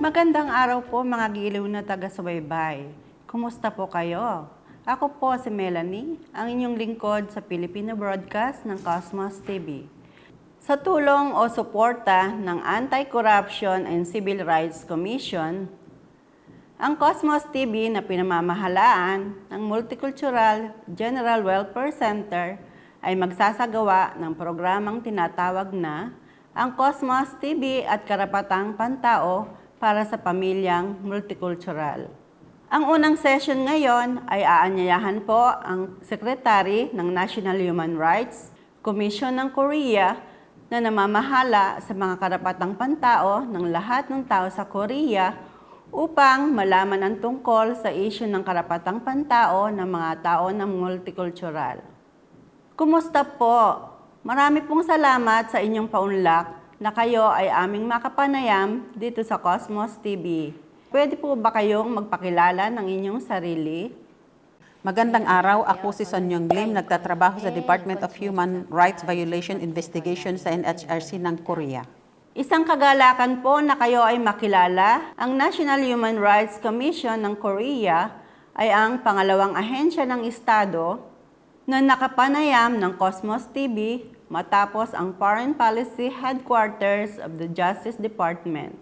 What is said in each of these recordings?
Magandang araw po mga giliw na taga-subaybay. Kumusta po kayo? Ako po si Melanie, ang inyong lingkod sa Filipino broadcast ng Cosmos TV. Sa tulong o suporta ng Anti-Corruption and Civil Rights Commission, ang Cosmos TV na pinamamahalaan ng Multicultural General Welfare Center ay magsasagawa ng programang tinatawag na ang Cosmos TV at Karapatang Pantao para sa Pamilyang Multicultural. Ang unang session ngayon ay aanyayahan po ang Secretary ng National Human Rights Commission ng Korea na namamahala sa mga karapatang pantao ng lahat ng tao sa Korea upang malaman ang tungkol sa issue ng karapatang pantao ng mga tao ng multicultural. Kumusta po? Marami pong salamat sa inyong paunlak na kayo ay aming makapanayam dito sa Cosmos TV. Pwede po ba kayong magpakilala ng inyong sarili? Magandang araw, ako si Sonyong Lim, nagtatrabaho sa Department of Human Rights Violation Investigation sa NHRC ng Korea. Isang kagalakan po na kayo ay makilala, ang National Human Rights Commission ng Korea ay ang pangalawang ahensya ng Estado na nakapanayam ng Cosmos TV matapos ang Foreign Policy Headquarters of the Justice Department.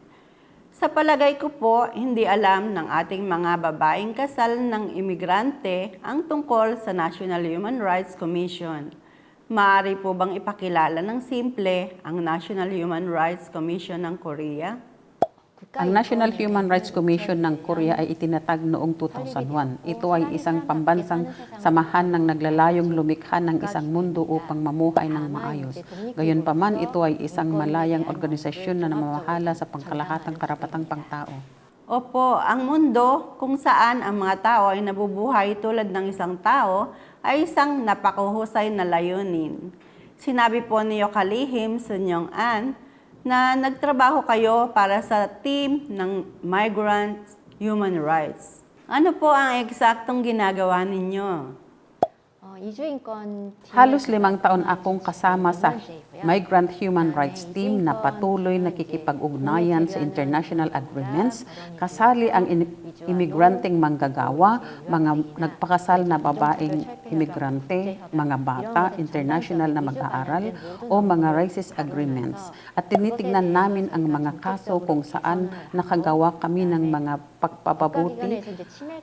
Sa palagay ko po, hindi alam ng ating mga babaeng kasal ng imigrante ang tungkol sa National Human Rights Commission. Maaari po bang ipakilala ng simple ang National Human Rights Commission ng Korea? Ang National Human Rights Commission ng Korea ay itinatag noong 2001. Ito ay isang pambansang samahan ng naglalayong lumikha ng isang mundo upang mamuhay ng maayos. Gayunpaman, ito ay isang malayang organisasyon na namamahala sa pangkalahatang karapatang pangtao. Opo, ang mundo kung saan ang mga tao ay nabubuhay tulad ng isang tao ay isang napakahusay na layunin. Sinabi po niyo kalihim, Sunyong An, na nagtrabaho kayo para sa team ng Migrant Human Rights. Ano po ang eksaktong ginagawa ninyo? Halos 5 taon akong kasama sa Migrant Human Rights Team na patuloy nakikipag-ugnayan sa international agreements, kasali ang imigranteng manggagawa, mga nagpakasal na babaeng imigrante, mga bata, international na mag-aaral, o mga racist agreements. At tinitignan namin ang mga kaso kung saan nakagawa kami ng mga pagpapabuti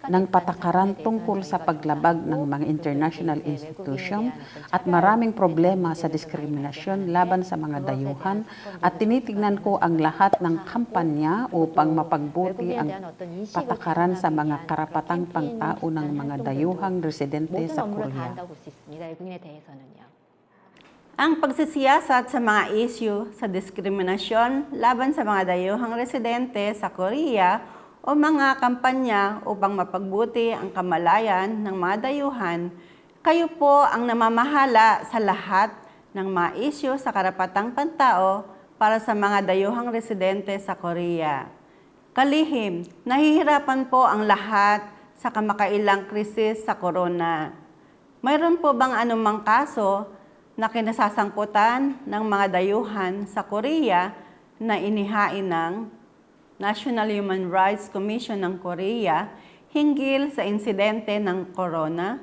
ng patakaran tungkol sa paglabag ng mga international institution at maraming problema sa diskriminasyon laban sa mga dayuhan at tinitignan ko ang lahat ng kampanya upang mapagbuti ang patakaran sa mga karapatang pangtao ng mga dayuhang residente sa Korea. Ang pagsisiyasat sa mga issue sa diskriminasyon laban sa mga dayuhang residente sa Korea o mga kampanya upang mapagbuti ang kamalayan ng mga dayuhan, kayo po ang namamahala sa lahat ng mga issue sa karapatang pantao para sa mga dayuhang residente sa Korea. Kalihim, nahihirapan po ang lahat sa kamakailang krisis sa corona. Mayroon po bang anumang kaso na kinasasangkutan ng mga dayuhan sa Korea na inihain ng National Human Rights Commission ng Korea hinggil sa insidente ng corona?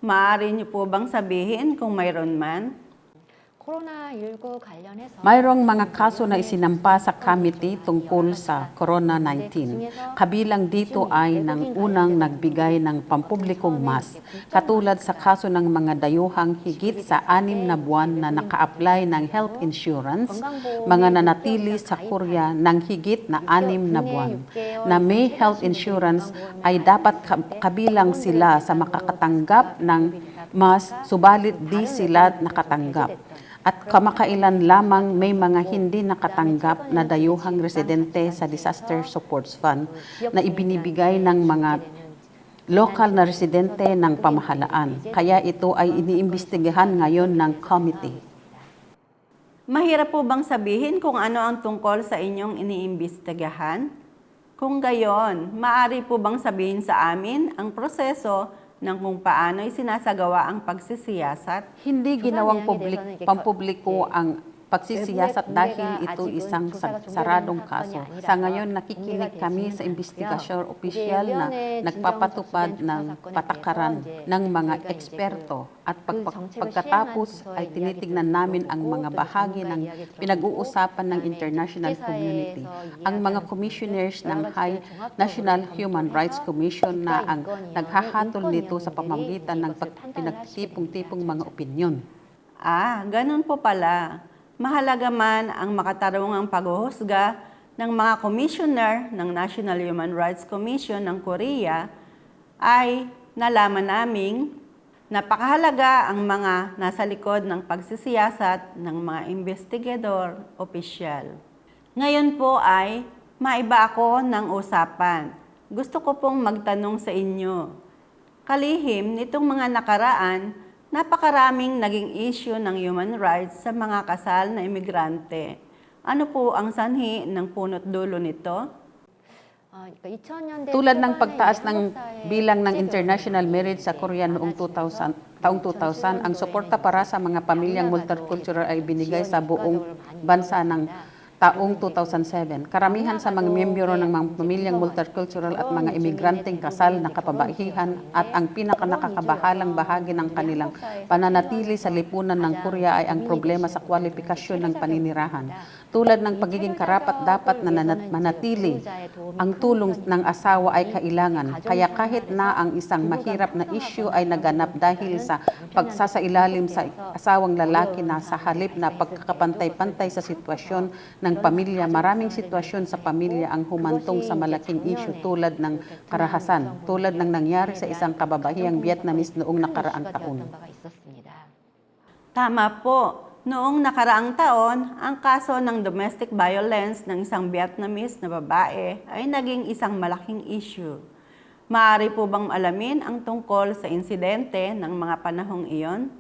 Maaari niyo po bang sabihin kung mayroon man? Mayroong mga kaso na isinampa sa committee tungkol sa Corona-19. Kabilang dito ay ng unang nagbigay ng pampublikong mask, katulad sa kaso ng mga dayuhang higit sa 6 na buwan na naka-apply ng health insurance, mga nanatili sa Korea ng higit na 6 na buwan, na may health insurance ay dapat kabilang sila sa makakatanggap ng mask, subalit di sila nakatanggap. At kamakailan lamang may mga hindi nakatanggap na dayuhang residente sa Disaster Support Fund na ibinibigay ng mga lokal na residente ng pamahalaan. Kaya ito ay iniimbestigahan ngayon ng committee. Mahirap po bang sabihin kung ano ang tungkol sa inyong iniimbestigahan? Kung gayon, maaari po bang sabihin sa amin ang proseso ng kung paano isinasagawa ang pagsisiyasat? Hindi ginawang pampubliko ang pagsisiyasat dahil ito isang saradong kaso. Sa ngayon, nakikinig kami sa investigasyon opisyal na nagpapatupad ng patakaran ng mga eksperto at pagkatapos ay tinitignan namin ang mga bahagi ng pinag-uusapan ng international community. Ang mga commissioners ng High National Human Rights Commission na ang naghahatol nito sa pamamagitan ng pinagtipong-tipong mga opinyon. Ganun po pala. Mahalaga man ang makatarungang paghuhusga ng mga commissioner ng National Human Rights Commission ng Korea ay nalaman naming napakahalaga ang mga nasa likod ng pagsisiyasat ng mga investigador opisyal. Ngayon po ay maiba ako ng usapan. Gusto ko pong magtanong sa inyo. Kalihim nitong mga nakaraan, napakaraming naging issue ng human rights sa mga kasal na imigrante. Ano po ang sanhi ng punot dulo nito? Tulad ng pagtaas ng bilang ng international marriage sa Korea noong taong 2000, ang suporta para sa mga pamilyang multicultural ay binigay sa buong bansa ng taong 2007. Karamihan sa mga miyembro ng mga pamilyang multicultural at mga imigranteng kasal na kapabaihan at ang pinakanakakabahalang bahagi ng kanilang pananatili sa lipunan ng Korea ay ang problema sa kwalifikasyon ng paninirahan. Tulad ng pagiging karapat-dapat na manatili, ang tulong ng asawa ay kailangan. Kaya kahit na ang isang mahirap na issue ay naganap dahil sa pagsasailalim sa asawang lalaki na sa halip na pagkakapantay-pantay sa sitwasyon ng pamilya, maraming sitwasyon sa pamilya ang humantong sa malaking issue tulad ng karahasan, tulad ng nangyari sa isang kababahihang Vietnamese noong nakaraang taon. Tama po. Noong nakaraang taon, ang kaso ng domestic violence ng isang Vietnamese na babae ay naging isang malaking issue. Maaari po bang alamin ang tungkol sa insidente ng mga panahong iyon?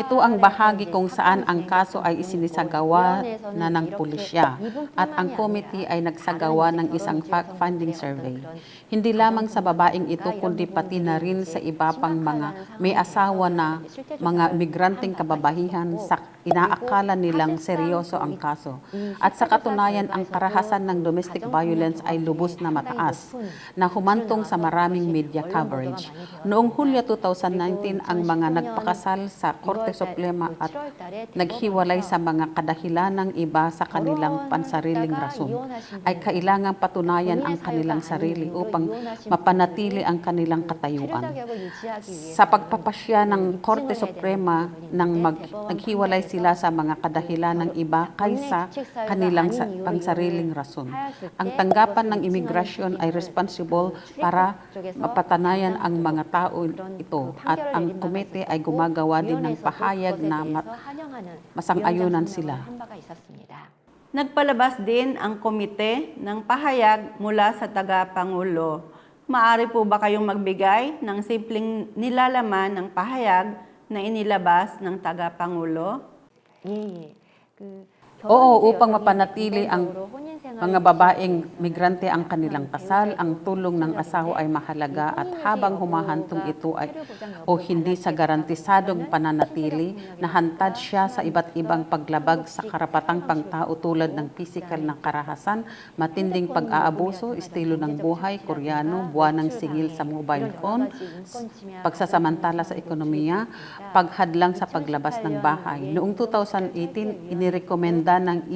Ito ang bahagi kung saan ang kaso ay isinisagawa na ng pulisya at ang committee ay nagsagawa ng isang fact-finding survey. Hindi lamang sa babaeng ito kundi pati na rin sa iba pang mga may asawa na mga migranteng kababahihan sa inaakala nilang seryoso ang kaso. At sa katunayan, ang karahasan ng domestic violence ay lubos na mataas na humantong sa maraming media coverage. Noong Hulyo 2019, ang mga nagpakasal sa Korte Suprema at naghiwalay sa mga kadahilanang iba sa kanilang pansariling rason ay kailangang patunayan ang kanilang sarili upang mapanatili ang kanilang katayuan. Sa pagpapasya ng Korte Suprema nang naghiwalay sila sa mga kadahilanang iba kaysa kanilang pansariling rason. Ang tanggapan ng imigrasyon ay responsible para mapatanayan ang mga tao ito at ang komite ay gumagawa din ng pahayag na masang-ayunan sila. Nagpalabas din ang komite ng pahayag mula sa tagapangulo. Maaari po ba kayong magbigay ng simpleng nilalaman ng pahayag na inilabas ng tagapangulo? Oo, upang mapanatili ang mga babaeng migrante ang kanilang kasal, ang tulong ng asawa ay mahalaga at habang humahantong ito ay o hindi sa garantisadong pananatili, nahantad siya sa iba't ibang paglabag sa karapatang pangtao tulad ng pisikal na karahasan, matinding pag-aabuso, estilo ng buhay, Koreano, buwanang singil sa mobile phone, pagsasamantala sa ekonomiya, paghadlang sa paglabas ng bahay. Noong 2018, inirekomenda ng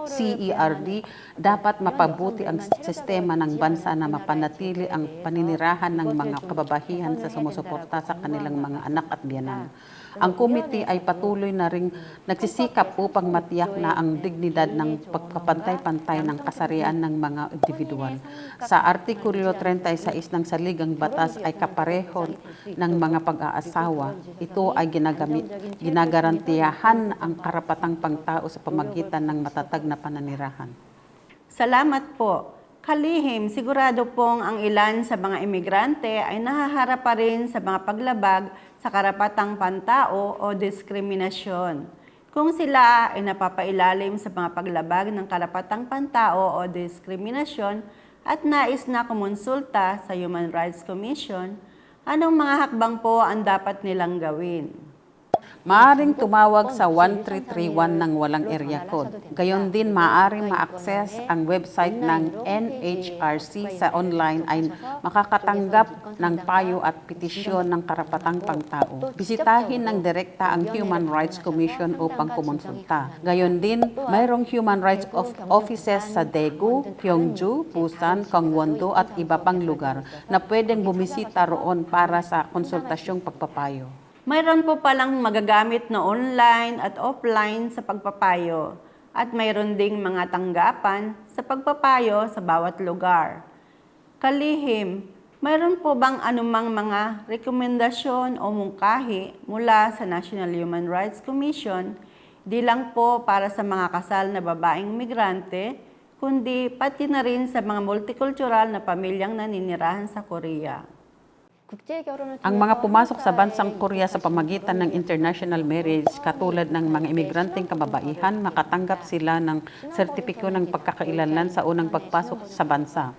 CERD, dapat mapabuti ang sistema ng bansa na mapanatili ang paninirahan ng mga kababahihan sa sumusuporta sa kanilang mga anak at biyanan. Ang komite ay patuloy na ring nagsisikap upang matiyak na ang dignidad ng pagkapantay-pantay ng kasarian ng mga individual. Sa Artikulo 36 ng Saligang Batas ay kapareho ng mga pag-aasawa. Ito ay ginagarantiyahan ang karapatang pangtao sa pamagitan ng matatag na pananirahan. Salamat po. Kalihim, sigurado pong ang ilan sa mga imigrante ay nahaharap pa rin sa mga paglabag sa karapatang pantao o diskriminasyon. Kung sila ay napapailalim sa mga paglabag ng karapatang pantao o diskriminasyon at nais na kumonsulta sa Human Rights Commission, anong mga hakbang po ang dapat nilang gawin? Maaring tumawag sa 1331 ng walang area code. Gayon din maaring ma-access ang website ng NHRC sa online ay makakatanggap ng payo at petisyon ng karapatang pangtao. Bisitahin ng direkta ang Human Rights Commission upang kumonsulta. Gayon din, mayroong human rights offices sa Daegu, Gyeongju, Busan, Gangwon-do at iba pang lugar na pwedeng bumisita roon para sa konsultasyong pagpapayo. Mayroon po palang magagamit na online at offline sa pagpapayo at mayroon ding mga tanggapan sa pagpapayo sa bawat lugar. Kalihim, mayroon po bang anumang mga rekomendasyon o mungkahi mula sa National Human Rights Commission, di lang po para sa mga kasal na babaeng migrante, kundi pati na rin sa mga multicultural na pamilyang naninirahan sa Korea? Ang mga pumasok sa bansang Korea sa pamagitan ng international marriage katulad ng mga imigranteng kababaihan, makatanggap sila ng sertipiko ng pagkakailanlan sa unang pagpasok sa bansa.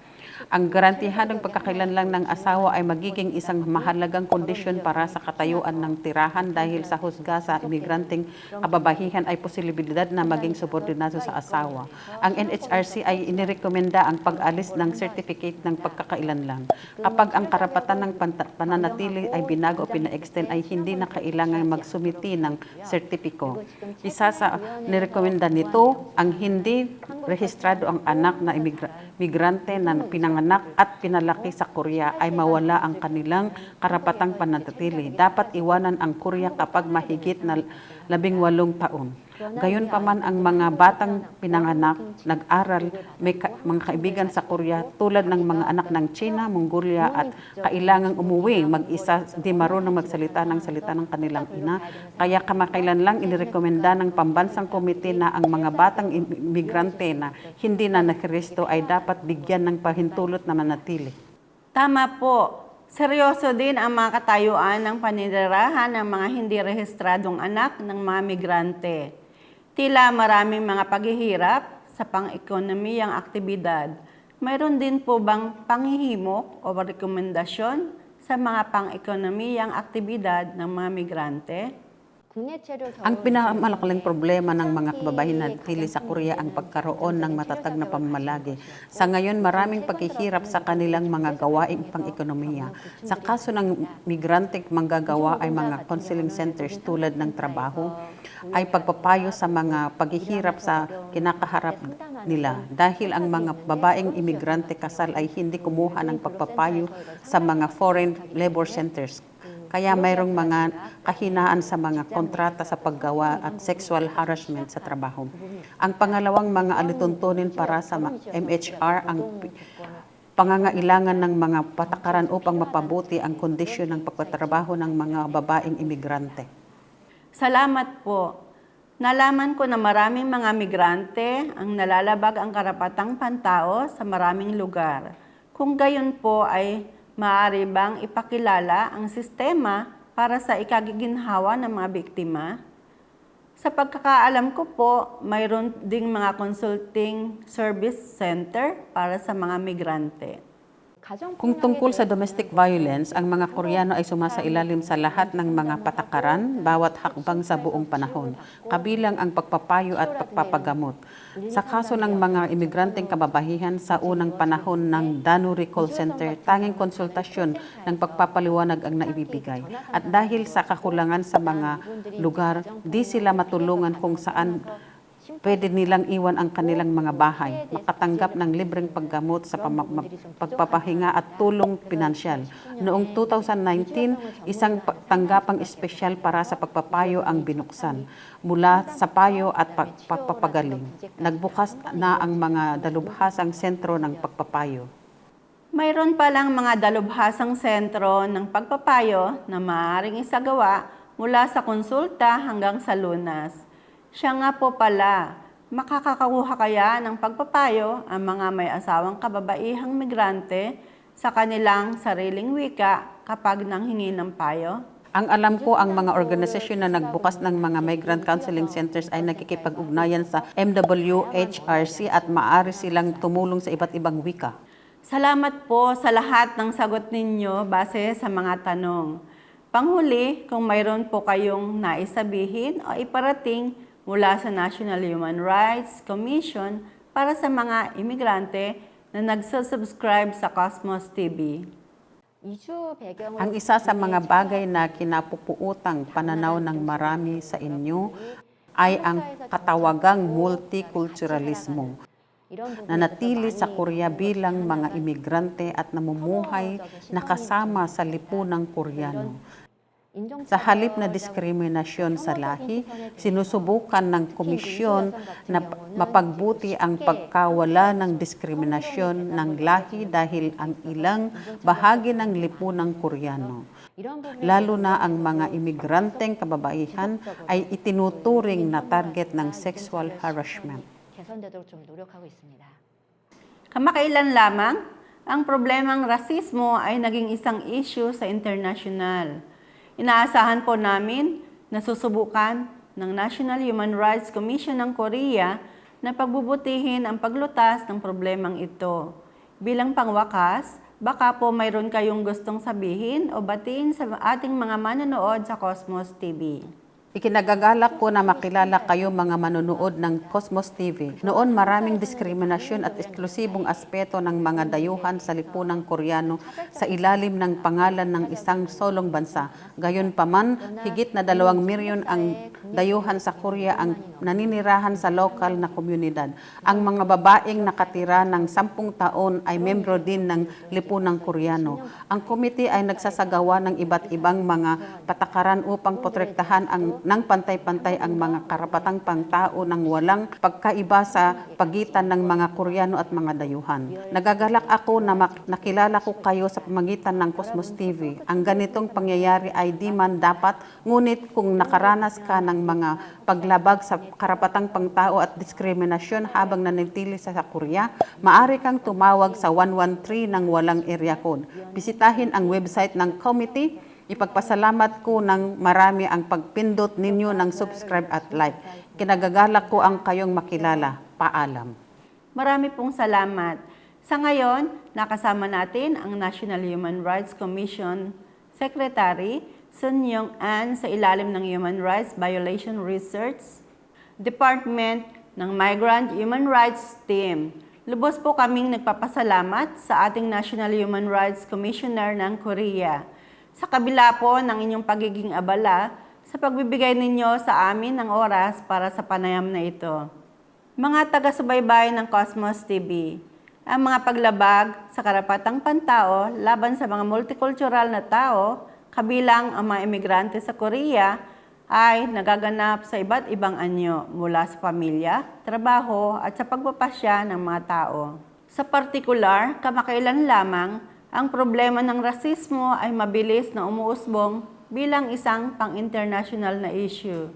Ang garantihan ng pagkakailanlan ng asawa ay magiging isang mahalagang kondisyon para sa katayuan ng tirahan dahil sa husga sa imigranteng kababaihan ay posibilidad na maging subordinado sa asawa. Ang NHRC ay inirekomenda ang pag-alis ng certificate ng pagkakailanlan. Kapag ang karapatan ng pananatili ay binago o pina-extend ay hindi na kailangan magsumiti ng sertipiko. Isa sa nirekomenda nito, ang hindi rehistrado ang anak na migrante na pinanganak at pinalaki sa Korea ay mawala ang kanilang karapatang pananatili. Dapat iwanan ang Korea kapag mahigit na 18 taon. Gayunpaman ang mga batang pinanganak, nag-aral, may mga kaibigan sa Korea tulad ng mga anak ng China, Mongolia at kailangang umuwi mag-isa, di marunong magsalita ng salita ng kanilang ina. Kaya kamakailan lang inirekomenda ng Pambansang Komite na ang mga batang imigrante na hindi na nakiresto ay dapat bigyan ng pahintulot na manatili. Tama po. Seryoso din ang mga katayuan ng paninirahan ng mga hindi rehistradong anak ng mga migrante. Tila maraming mga paghihirap sa pang-ekonomiyang aktibidad. Mayroon din po bang panghihimok o rekomendasyon sa mga pang-ekonomiyang aktibidad ng mga migrante? Ang pinakamalaking problema ng mga kababaihan sa Korea ang pagkaroon ng matatag na pamamalagi. Sa ngayon, maraming paghihirap sa kanilang mga gawaing pang-ekonomiya. Sa kaso ng migrante manggagawa ay mga counseling centers tulad ng trabaho, ay pagpapayo sa mga paghihirap sa kinakaharap nila. Dahil ang mga babaeng imigrante kasal ay hindi kumuha ng pagpapayo sa mga foreign labor centers. Kaya mayroong mga kahinaan sa mga kontrata sa paggawa at sexual harassment sa trabaho. Ang pangalawang mga alituntunin para sa MHR ang pangangailangan ng mga patakaran upang mapabuti ang kondisyon ng pagtatrabaho ng mga babaeng imigrante. Salamat po. Nalaman ko na maraming mga migrante ang nalalabag ang karapatang pantao sa maraming lugar. Kung gayon po ay maaari bang ipakilala ang sistema para sa ikagiginhawa ng mga biktima? Sa pagkakaalam ko po, mayroon ding mga consulting service center para sa mga migrante. Kung tungkol sa domestic violence, ang mga Koreano ay sumasailalim sa lahat ng mga patakaran, bawat hakbang sa buong panahon, kabilang ang pagpapayo at pagpapagamot. Sa kaso ng mga imigranteng kababaihan sa unang panahon ng Danuri Call Center, tanging konsultasyon ng pagpapaliwanag ang naibibigay. At dahil sa kakulangan sa mga lugar, di sila matulungan kung saan pwede nilang iwan ang kanilang mga bahay, makatanggap ng libreng paggamot sa pagpapahinga at tulong pinansyal. Noong 2019, isang tanggapang espesyal para sa pagpapayo ang binuksan mula sa payo at pagpapagaling. Nagbukas na ang mga dalubhasang sentro ng pagpapayo. Mayroon palang mga dalubhasang sentro ng pagpapayo na maaaring isagawa mula sa konsulta hanggang sa lunas. Siya nga po pala, makakakuha kaya ng pagpapayo ang mga may asawang kababaihang migrante sa kanilang sariling wika kapag nanghingi ng payo? Ang alam ko, ang mga organisasyon na nagbukas ng mga migrant counseling centers ay nakikipag-ugnayan sa MWHRC at maaari silang tumulong sa iba't ibang wika. Salamat po sa lahat ng sagot ninyo base sa mga tanong. Panghuli, kung mayroon po kayong nais sabihin o iparating mula sa National Human Rights Commission para sa mga imigrante na nagsusubscribe sa Cosmos TV. Ang isa sa mga bagay na kinapupuutang pananaw ng marami sa inyo ay ang katawagang multiculturalismo. Nanatili sa Korea bilang mga imigrante at namumuhay na kasama sa lipunang Koreano. Sa halip na diskriminasyon sa lahi, sinusubukan ng komisyon na mapagbuti ang pagkawala ng diskriminasyon ng lahi dahil ang ilang bahagi ng lipunang Koreano, lalo na ang mga imigranteng kababaihan, ay itinuturing na target ng sexual harassment. Kamakailan lamang, ang problemang rasismo ay naging isang issue sa international. Inaasahan po namin na susubukan ng National Human Rights Commission ng Korea na pagbubutihin ang paglutas ng problemang ito. Bilang pangwakas, baka po mayroon kayong gustong sabihin o batiin sa ating mga manonood sa Cosmos TV. Ikinagagalak ko na makilala kayo mga manonood ng Cosmos TV. Noon maraming diskriminasyon at eksklusibong aspeto ng mga dayuhan sa lipunang Koreano sa ilalim ng pangalan ng isang solong bansa. Gayunpaman, higit na 2 milyon ang dayuhan sa Korea ang naninirahan sa lokal na komunidad. Ang mga babaeng nakatira ng 10 taon ay membro din ng lipunang Koreano. Ang komite ay nagsasagawa ng iba't ibang mga patakaran upang protektahan ng pantay-pantay ang mga karapatang pangtao ng walang pagkaiba sa pagitan ng mga Koreano at mga dayuhan. Nagagalak ako na nakilala ko kayo sa pamagitan ng Cosmos TV. Ang ganitong pangyayari ay di man dapat, ngunit kung nakaranas ka ng mga paglabag sa karapatang pangtao at diskriminasyon habang nanatili sa Korea, maaari kang tumawag sa 113 ng walang area code. Bisitahin ang website ng committee. Ipagpasalamat ko ng marami ang pagpindot ninyo ng subscribe at like. Kinagagalak ko ang kayong makilala. Paalam. Marami pong salamat. Sa ngayon, nakasama natin ang National Human Rights Commission Secretary Sun Young-an sa ilalim ng Human Rights Violation Research Department ng Migrant Human Rights Team. Lubos po kaming nagpapasalamat sa ating National Human Rights Commissioner ng Korea. Sa kabila po ng inyong pagiging abala sa pagbibigay ninyo sa amin ng oras para sa panayam na ito. Mga taga-subaybay ng Cosmos TV, ang mga paglabag sa karapatang pantao laban sa mga multicultural na tao, kabilang ang mga emigrante sa Korea, ay nagaganap sa iba't ibang anyo mula sa pamilya, trabaho at sa pagpapasya ng mga tao. Sa partikular, kamakailan lamang, ang problema ng rasismo ay mabilis na umuusbong bilang isang pang-international na issue.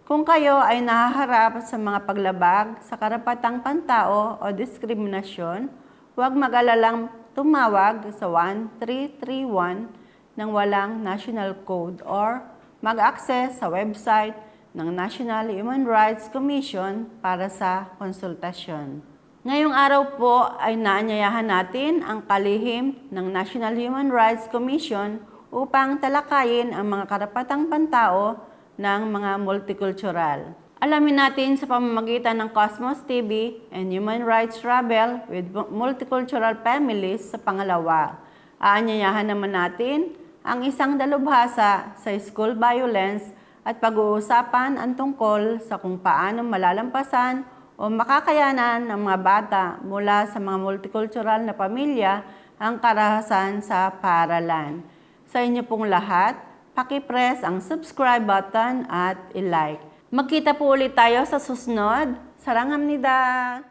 Kung kayo ay nahaharap sa mga paglabag sa karapatang pantao o diskriminasyon, huwag mag-alalang tumawag sa 1331 ng walang national code or mag-access sa website ng National Human Rights Commission para sa konsultasyon. Ngayong araw po ay naanyayahan natin ang kalihim ng National Human Rights Commission upang talakayin ang mga karapatang pantao ng mga multicultural. Alamin natin sa pamamagitan ng Cosmos TV and Human Rights Travel with Multicultural Families sa pangalawa. Aanyayahan naman natin ang isang dalubhasa sa school violence at pag-uusapan ang tungkol sa kung paano malalampasan o makakayanan ng mga bata mula sa mga multicultural na pamilya ang karahasan sa paaralan. Sa inyo pong lahat, paki-press ang subscribe button at i-like. Magkita po ulit tayo sa susunod. Sarangamnida!